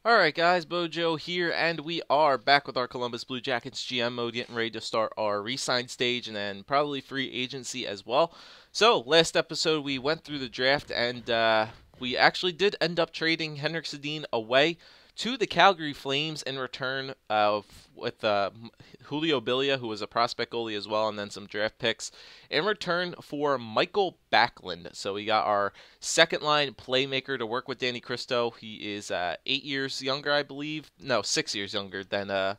Alright guys, BOJoeKO here, and we are back with our Columbus Blue Jackets GM mode, getting ready to start our re-sign stage and then probably free agency as well. So, last episode we went through the draft and we actually did end up trading Henrik Sedin away to the Calgary Flames in return with Julio Bilia, who was a prospect goalie as well, and then some draft picks in return for Michael Backlund. So we got our second line playmaker to work with Danny Cristo. He is 8 years younger, I believe. No, 6 years younger than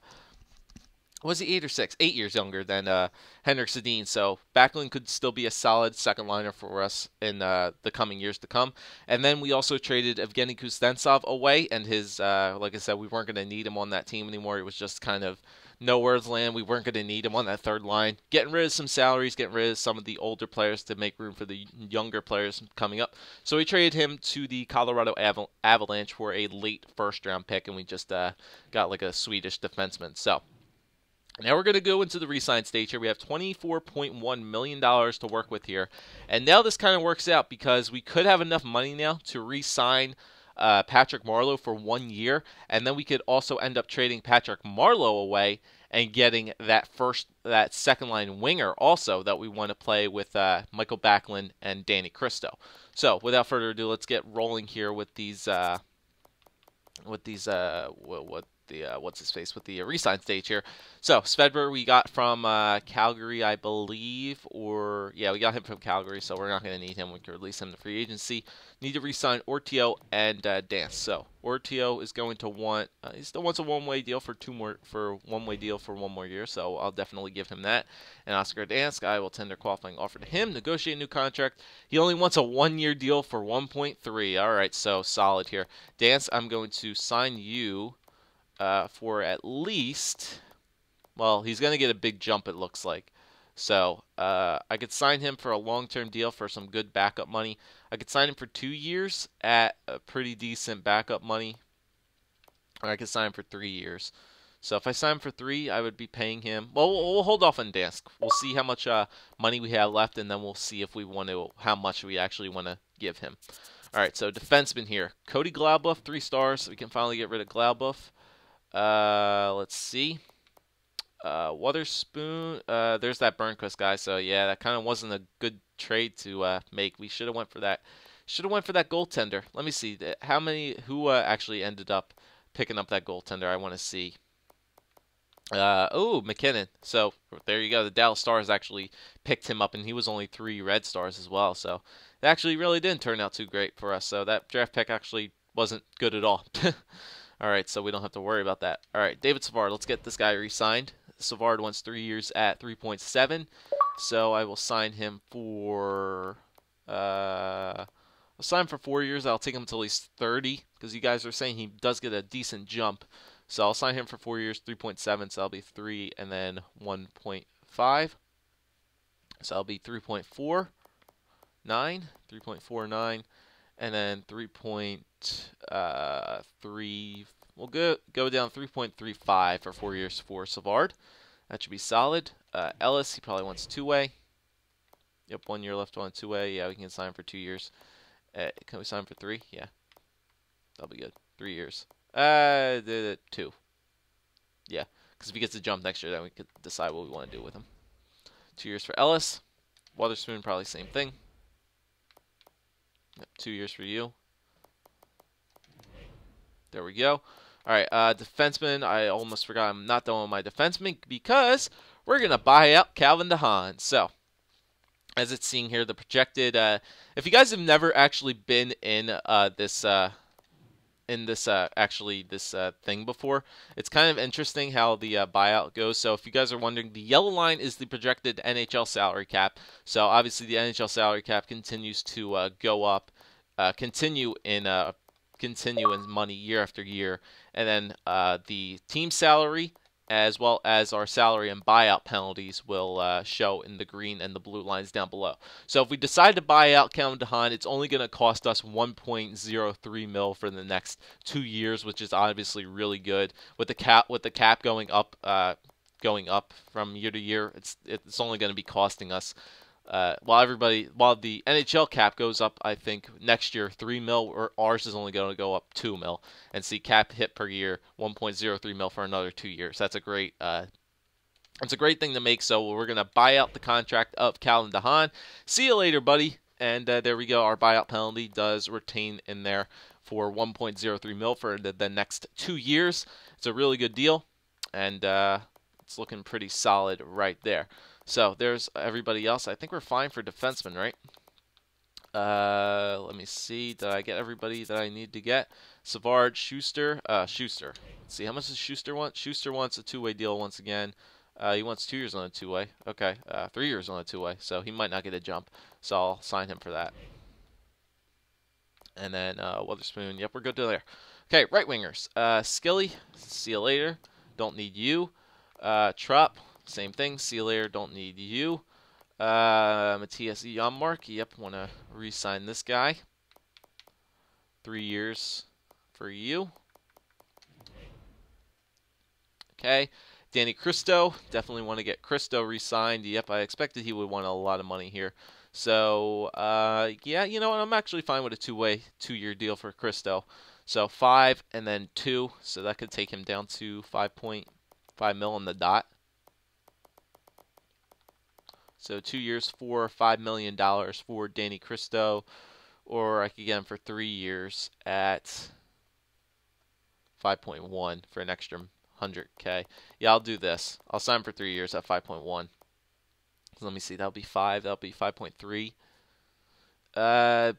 was he 8 or 6? 8 years younger than Henrik Sedin. So Backlund could still be a solid second liner for us in the coming years to come. And then we also traded Evgeny Kuznetsov away, and his like I said, we weren't going to need him on that team anymore. It was just kind of nowhere's land. We weren't going to need him on that third line. Getting rid of some salaries, getting rid of some of the older players to make room for the younger players coming up. So we traded him to the Colorado Avalanche for a late first-round pick, and we just got like a Swedish defenseman. So now we're going to go into the re-sign stage here. We have $24.1 million to work with here. And now this kind of works out because we could have enough money now to re-sign Patrick Marleau for 1 year. And then we could also end up trading Patrick Marleau away and getting that second line winger also that we want to play with Michael Backlund and Danny Cristo. So without further ado, let's get rolling here with these what's his face with the re-sign stage here. So Svedberg we got from Calgary, I believe, or yeah, we got him from Calgary, so we're not going to need him. We can release him to free agency. Need to re-sign Ortio and Dance. So Ortio is going to want he still wants a one-way deal for one more year, so I'll definitely give him that. And Oscar Dance, I will tender qualifying offer to him, negotiate a new contract. He only wants a 1-year deal for 1.3. All right, so solid here. Dance, I'm going to sign you for at least, well, he's going to get a big jump, it looks like. So I could sign him for a long-term deal for some good backup money. I could sign him for 2 years at a pretty decent backup money. Or I could sign him for 3 years. So if I sign him for 3, I would be paying him. Well, we'll hold off on Dansk. We'll see how much money we have left, and then we'll see if we want to, how much we actually want to give him. All right, so defenseman here. Cody Glaubuff, 3 stars. We can finally get rid of Glaubuff. Let's see. Witherspoon. There's that Burnquist guy. So yeah, that kind of wasn't a good trade to make. We should have went for that. Should have went for that goaltender. Let me see. Who actually ended up picking up that goaltender? I want to see. Oh, McKinnon. So there you go. The Dallas Stars actually picked him up, and he was only 3 Red Stars as well. So it actually really didn't turn out too great for us. So that draft pick actually wasn't good at all. All right, so we don't have to worry about that. All right, David Savard, let's get this guy re-signed. Savard wants 3 years at 3.7, so I will sign him for I'll sign him for 4 years. I'll take him until he's 30 because you guys are saying he does get a decent jump. So I'll sign him for 4 years, 3.7, so that'll be 3 and then 1.5. So that'll be 3.49, 3.49. And then 3.3, we'll go down 3.35 for 4 years for Savard. That should be solid. Ellis, he probably wants 2-way. Yep, 1 year left on 2-way. Yeah, we can sign for 2 years. Can we sign for 3? Yeah, that'll be good. 3 years. 2. Yeah, because if he gets a jump next year, then we could decide what we want to do with him. 2 years for Ellis. Witherspoon, probably same thing. 2 years for you. There we go. All right, defenseman. I almost forgot I'm not done with my defenseman because we're going to buy out Calvin DeHaan. So, as it's seeing here, the projected, if you guys have never actually been in this thing before, it's kind of interesting how the buyout goes. So if you guys are wondering, the yellow line is the projected NHL salary cap. So obviously the NHL salary cap continues to go up, continue in money year after year, and then the team salary as well as our salary and buyout penalties will show in the green and the blue lines down below. So if we decide to buy out Calvin DeHaan, it's only going to cost us 1.03 mil for the next 2 years, which is obviously really good. With the cap going up from year to year, it's only going to be costing us While the NHL cap goes up, I think next year 3 mil, or ours is only going to go up 2 mil, and see cap hit per year 1.03 mil for another 2 years. That's a great thing to make. So we're going to buy out the contract of Calvin DeHaan. See you later, buddy. And there we go. Our buyout penalty does retain in there for 1.03 mil for the next 2 years. It's a really good deal, and it's looking pretty solid right there. So there's everybody else. I think we're fine for defensemen, right? Let me see. Did I get everybody that I need to get? Savard, Schuster. Schuster. Let's see. How much does Schuster want? Schuster wants a two-way deal once again. He wants 2 years on a two-way. Okay. 3 years on a two-way. So he might not get a jump. So I'll sign him for that. And then Witherspoon. Yep, we're good to there. Okay, right wingers. Skilly. See you later. Don't need you. Trop. Same thing. See you later. Don't need you. Matthias Janmark. Yep, want to re-sign this guy. 3 years for you. Okay. Danny Cristo. Definitely want to get Cristo re-signed. Yep, I expected he would want a lot of money here. So, yeah, you know what? I'm actually fine with a two-way, 2-year deal for Cristo. So 5 and then 2. So that could take him down to 5.5 mil on the dot. So 2 years for $5 million for Danny Cristo, or I could get him for 3 years at 5.1 for an extra 100K. Yeah, I'll do this. I'll sign for 3 years at 5.1. So let me see. That'll be 5. That'll be 5.3.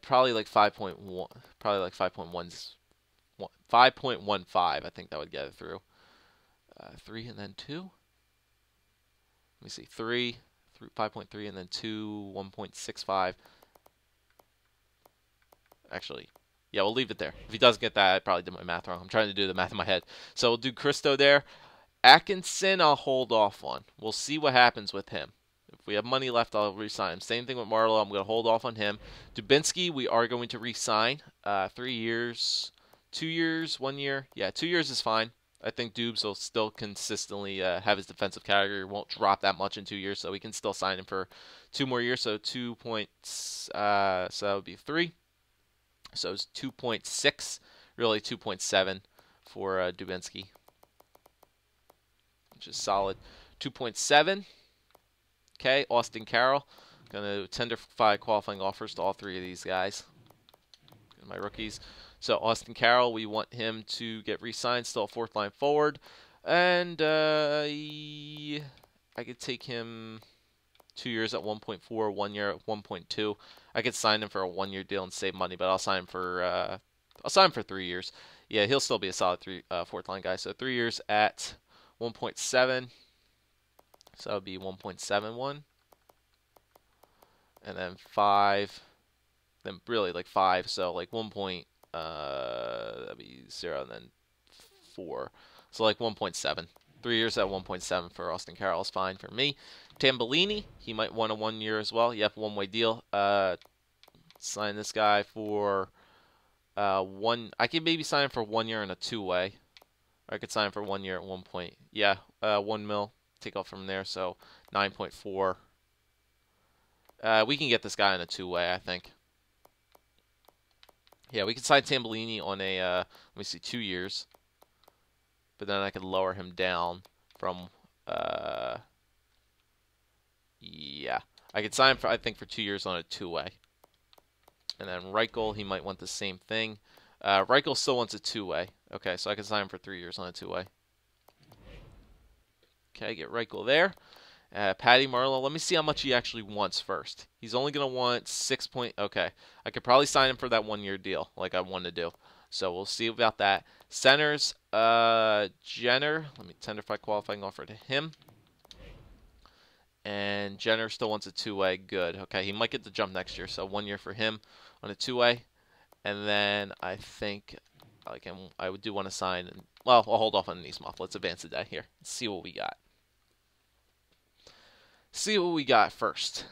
Probably like 5.1. Probably like 5.15. I think that would get it through. 3 and then 2. Let me see. 3. 5.3 and then 2, 1.65. Actually, yeah, we'll leave it there. If he doesn't get that, I probably did my math wrong. I'm trying to do the math in my head. So we'll do Cristo there. Atkinson, I'll hold off on. We'll see what happens with him. If we have money left, I'll re-sign him. Same thing with Marlowe. I'm going to hold off on him. Dubinsky, we are going to re-sign. 3 years, 2 years, 1 year. Yeah, 2 years is fine. I think Dubes will still consistently have his defensive category. Won't drop that much in 2 years, so we can still sign him for 2 more years. So 2 points. So that would be 3. So it's 2.6, really 2.7 for Dubinsky, which is solid. 2.7. Okay, Austin Carroll. Going to tenderify qualifying offers to all 3 of these guys. My rookies. So Austin Carroll, we want him to get re-signed, still a 4th line forward. And I could take him 2 years at 1.4, 1 year at 1.2. I could sign him for a 1-year deal and save money, but I'll sign him for 3 years. Yeah, he'll still be a solid 4th line guy. So 3 years at 1.7. So that would be 1.71. And then 5. Then really like 5. So like 1. That'd be 0 and then 4. So like 1.7. 3 years at 1.7 for Austin Carroll is fine for me. Tambellini, he might want a 1 year as well. Yep, 1-way deal. Sign this guy for 1. I could maybe sign him for 1 year and a 2-way. Or I could sign him for 1 year at 1 point. Yeah, 1 mil. Take off from there. So 9.4. We can get this guy on a 2-way, I think. Yeah, we could sign Tambellini on a, let me see, 2 years. But then I could lower him down from, yeah. I could sign him, for, I think, for 2 years on a 2-way. And then Reichel, he might want the same thing. Reichel still wants a 2-way. Okay, so I can sign him for 3 years on a 2-way. Okay, get Reichel there. Patty Marlowe, let me see how much he actually wants first. He's only going to want 6 point. Okay, I could probably sign him for that 1-year deal like I wanted to do. So we'll see about that. Centers, Jenner. Let me tenderify qualifying offer to him. And Jenner still wants a 2-way. Good. Okay, he might get the jump next year. So 1 year for him on a 2-way. And then I think I do want to sign. Well, I'll hold off on Niesmoff. Let's advance the day here. Let's see what we got. See what we got first.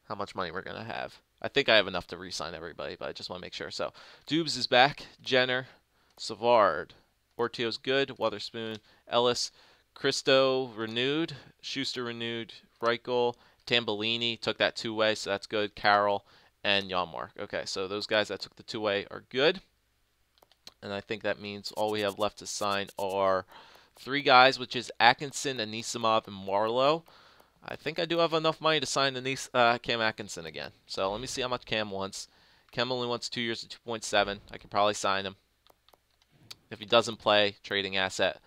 How much money we're going to have. I think I have enough to re-sign everybody, but I just want to make sure. So, Dubes is back. Jenner, Savard, Ortio's good. Witherspoon, Ellis, Cristo renewed. Schuster renewed. Reichel, Tambellini took that two-way, so that's good. Carroll and Yarmark. Okay, so those guys that took the two-way are good. And I think that means all we have left to sign are 3 guys, which is Atkinson, Anisimov, and Marlowe. I think I do have enough money to sign Cam Atkinson again. So let me see how much Cam wants. Cam only wants 2 years at 2.7. I can probably sign him. If he doesn't play, trading asset.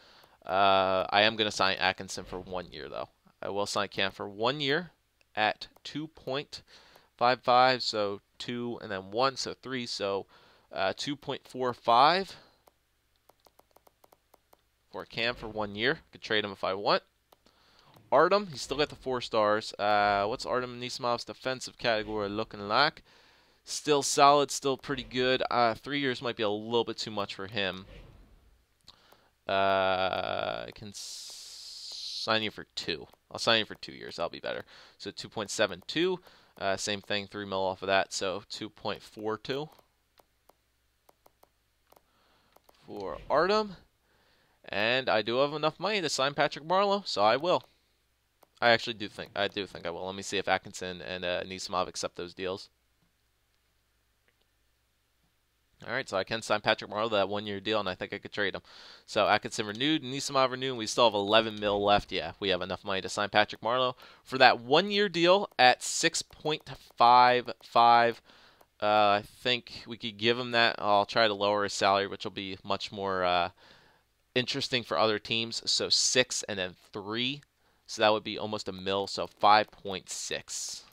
I am going to sign Atkinson for 1 year, though. I will sign Cam for 1 year at 2.55. So 2 and then 1, so 3. So 2.45 for Cam for 1 year. Could trade him if I want. Artem, he's still got the 4 stars. What's Artem Nisimov's defensive category looking like? Still solid, still pretty good. 3 years might be a little bit too much for him. I can sign you for 2. I'll sign you for 2 years. That'll be better. So 2.72. Same thing, 3 mil off of that. So 2.42 for Artem. And I do have enough money to sign Patrick Marleau, so I will. I actually do think I will. Let me see if Atkinson and Nisimov accept those deals. All right, so I can sign Patrick Marleau, that 1 year deal, and I think I could trade him. So Atkinson renewed, Nisimov renewed, and we still have 11 mil left. Yeah, we have enough money to sign Patrick Marleau for that 1 year deal at 6.55. I think we could give him that. I'll try to lower his salary, which will be much more interesting for other teams. So 6 and then 3. So that would be almost a mil, so 5.6.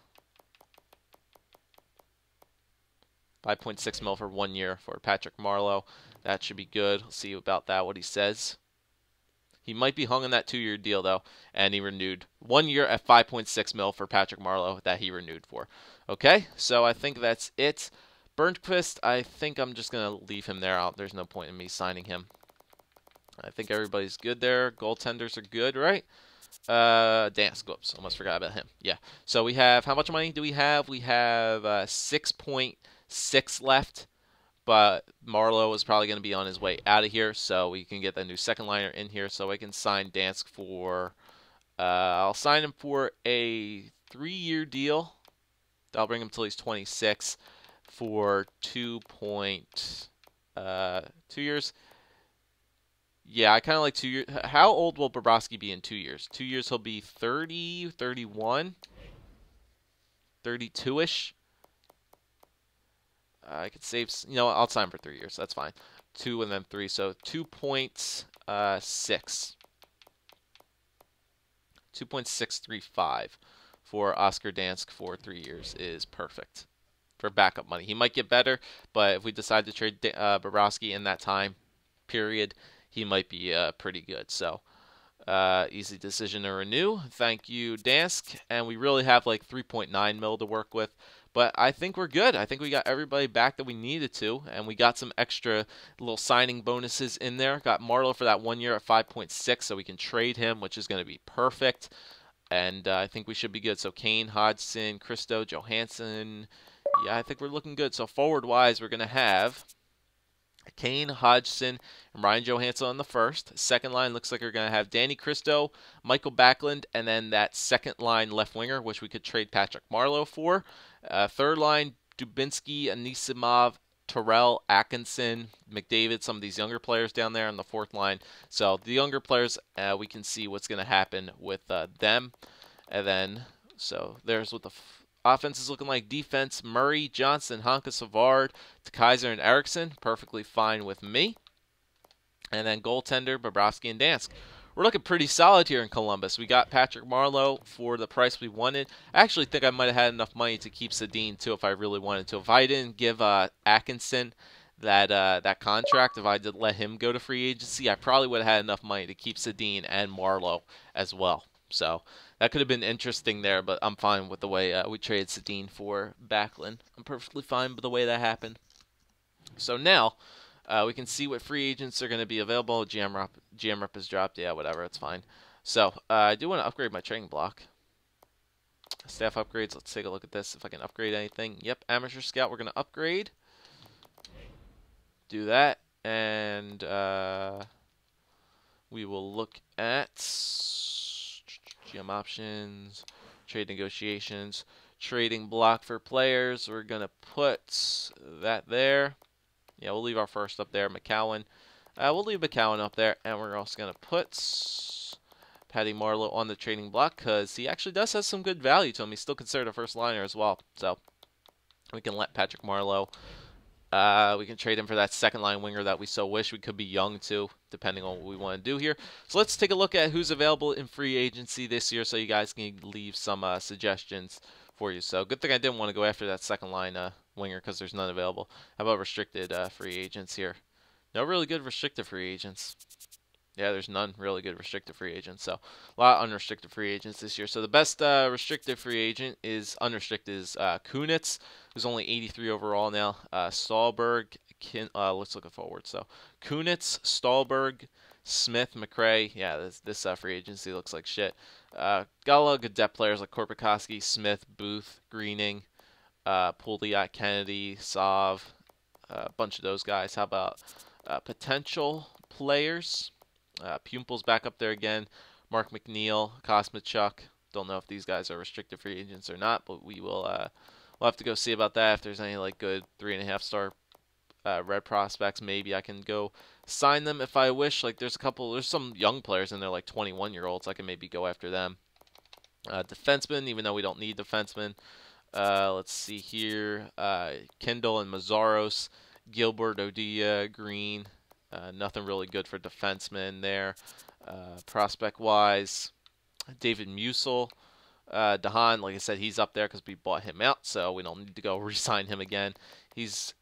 5.6 mil for 1 year for Patrick Marleau. That should be good. We'll see about that, what he says. He might be hung on that 2 year deal, though, and he renewed 1 year at 5.6 mil for Patrick Marleau that he renewed for. Okay, so I think that's it. Burnquist, I think I'm just going to leave him there. There's no point in me signing him. I think everybody's good there. Goaltenders are good, right? Dansk, whoops, almost forgot about him. Yeah, so we have, how much money do we have? We have 6.6 left, but Marleau is probably going to be on his way out of here, so we can get the new second liner in here, so I can sign Dansk for, I'll sign him for a 3 year deal. I'll bring him till he's 26 for 2 years. Yeah, I kind of like 2 years. How old will Bobrovsky be in 2 years? 2 years he'll be 30, 31, 32-ish. I could save, I'll sign for 3 years. That's fine. 2 and then 3, so 2.6. 2.635 for Oscar Dansk for 3 years is perfect for backup money. He might get better, but if we decide to trade Bobrovsky in that time period, he might be pretty good. So easy decision to renew. Thank you, Dansk. And we really have like 3.9 mil to work with. But I think we're good. I think we got everybody back that we needed to. And we got some extra little signing bonuses in there. Got Marleau for that 1 year at 5.6, so we can trade him, which is going to be perfect. And I think we should be good. So Kane, Hodgson, Christo, Johansson. Yeah, I think we're looking good. So forward-wise, we're going to have Kane, Hodgson, and Ryan Johansson on the first. Second line looks like we're going to have Danny Christo, Michael Backlund, and then that second line left winger, which we could trade Patrick Marleau for. Third line, Dubinsky, Anisimov, Terrell, Atkinson, McDavid, some of these younger players down there on the fourth line. So the younger players, we can see what's going to happen with them. And then, so there's what the offense is looking like. Defense, Murray, Johnson, Honka, Savard, Kaiser, and Eriksson. Perfectly fine with me. And then goaltender, Bobrovsky and Dansk. We're looking pretty solid here in Columbus. We got Patrick Marleau for the price we wanted. I actually think I might have had enough money to keep Sedin, too, if I really wanted to. If I didn't give Atkinson that contract, if I did let him go to free agency, I probably would have had enough money to keep Sedin and Marleau as well. So that could have been interesting there, but I'm fine with the way we traded Sedin for Backlund. I'm perfectly fine with the way that happened. So now we can see what free agents are going to be available. GM rep has dropped. Yeah, whatever. It's fine. So I do want to upgrade my trading block. Staff upgrades. Let's take a look at this. If I can upgrade anything. Yep, Amateur Scout we're going to upgrade. Do that. And we will look at GM options. Trade negotiations. Trading block for players. We're going to put that there. Yeah, we'll leave our first up there, McCowan. We'll leave McCowan up there, and we're also going to put Patty Marleau on the trading block because he actually does have some good value to him. He's still considered a first liner as well, so we can let Patrick Marleau. We can trade him for that second line winger that we so wish. We could be young too, depending on what we want to do here. So let's take a look at who's available in free agency this year, so you guys can leave some suggestions for you. So good thing I didn't want to go after that second line winger because there's none available. How about restricted free agents here? No really good restricted free agents. Yeah, there's none really good restricted free agents. So a lot of unrestricted free agents this year. So the best restricted free agent is unrestricted is Kunitz, who's only 83 overall now. Stahlberg, let's look at forward. So Kunitz, Stahlberg, Smith, McRae. Yeah, this free agency looks like shit. Got a lot of good depth players like Korpikoski, Smith, Booth, Greening, Pouliot, Kennedy, Sov, a bunch of those guys. How about potential players? Pumpel's back up there again. Mark McNeil, Kosmachuk. Don't know if these guys are restricted free agents or not, but we will we'll have to go see about that. If there's any like good 3.5-star red prospects, maybe I can go sign them if I wish. Like there's some young players in there like 21-year-olds. I can maybe go after them. Defensemen, even though we don't need defensemen. Let's see here. Kindle and Mazzaros, Gilbert, Odia, Green. Nothing really good for defensemen there. Prospect-wise, David Musil. Dahan, like I said, he's up there because we bought him out, so we don't need to go re-sign him again. He's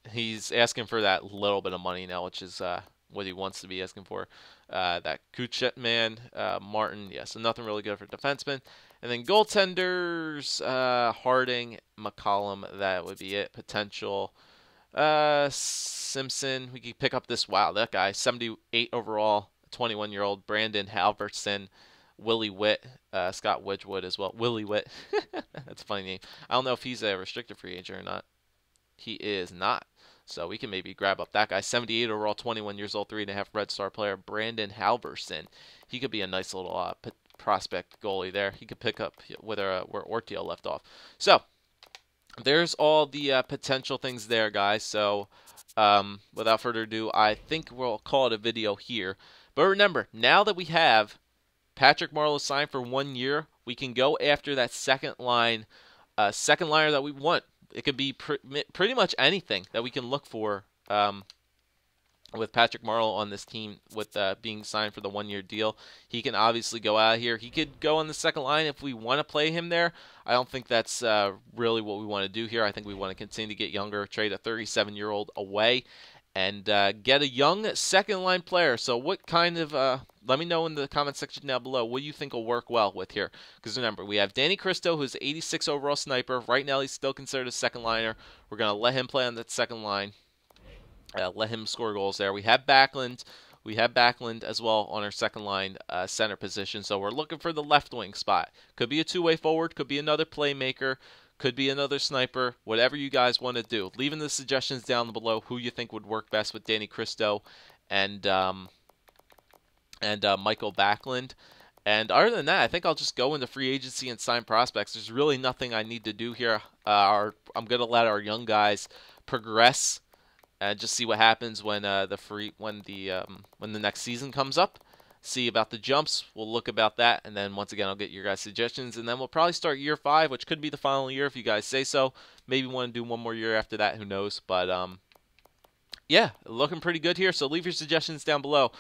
asking for that little bit of money now, which is what he wants to be asking for. That Kuchet man, Martin, yeah, so nothing really good for defensemen. And then goaltenders, Harding, McCollum, that would be it. Potential. Simpson, we could pick up this, wow, that guy, 78 overall, 21-year-old Brandon Halverson, Willie Witt, Scott Wedgwood as well. Willie Witt, that's a funny name. I don't know if he's a restricted free agent or not. He is not. So we can maybe grab up that guy. 78 overall, 21 years old, 3.5 Red Star player, Brandon Halverson. He could be a nice little prospect goalie there. He could pick up where Ortio left off. So there's all the potential things there, guys. So without further ado, I think we'll call it a video here. But remember, now that we have Patrick Marleau signed for 1 year, we can go after that second liner that we want. It could be pretty much anything that we can look for with Patrick Marleau on this team with being signed for the 1 year deal. He can obviously go out here. He could go on the second line if we want to play him there. I don't think that's really what we want to do here. I think we want to continue to get younger, trade a 37-year-old away, and get a young second line player. So what kind of, let me know in the comment section down below what you think will work well with here. Because remember, we have Danny Cristo, who's 86 overall sniper. Right now he's still considered a second liner. We're going to let him play on that second line. Let him score goals there. We have Backlund. We have Backlund as well on our second line center position. So we're looking for the left wing spot. Could be a two-way forward. Could be another playmaker. Could be another sniper. Whatever you guys want to do. Leaving the suggestions down below who you think would work best with Danny Cristo and Michael Backlund. And other than that, I think I'll just go into free agency and sign prospects. There's really nothing I need to do here. I'm going to let our young guys progress. Just see what happens when the next season comes up. See about the jumps. We'll look about that, and then once again, I'll get your guys' suggestions, and then we'll probably start year 5, which could be the final year if you guys say so. Maybe want to do one more year after that. Who knows? But yeah, looking pretty good here. So leave your suggestions down below.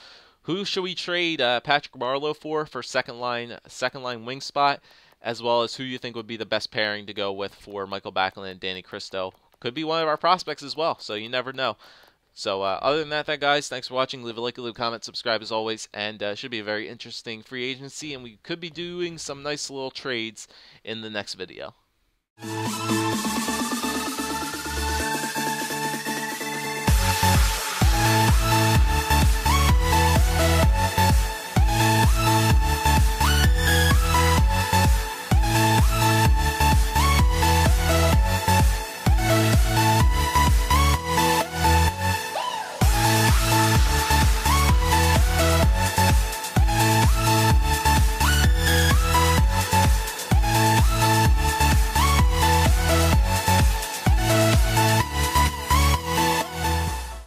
Who should we trade Patrick Marleau for second line wing spot, as well as who you think would be the best pairing to go with for Michael Backlund and Danny Cristo? Could be one of our prospects as well, so you never know. So other than that, guys, thanks for watching. Leave a like, leave a comment, subscribe as always, and should be a very interesting free agency, and we could be doing some nice little trades in the next video.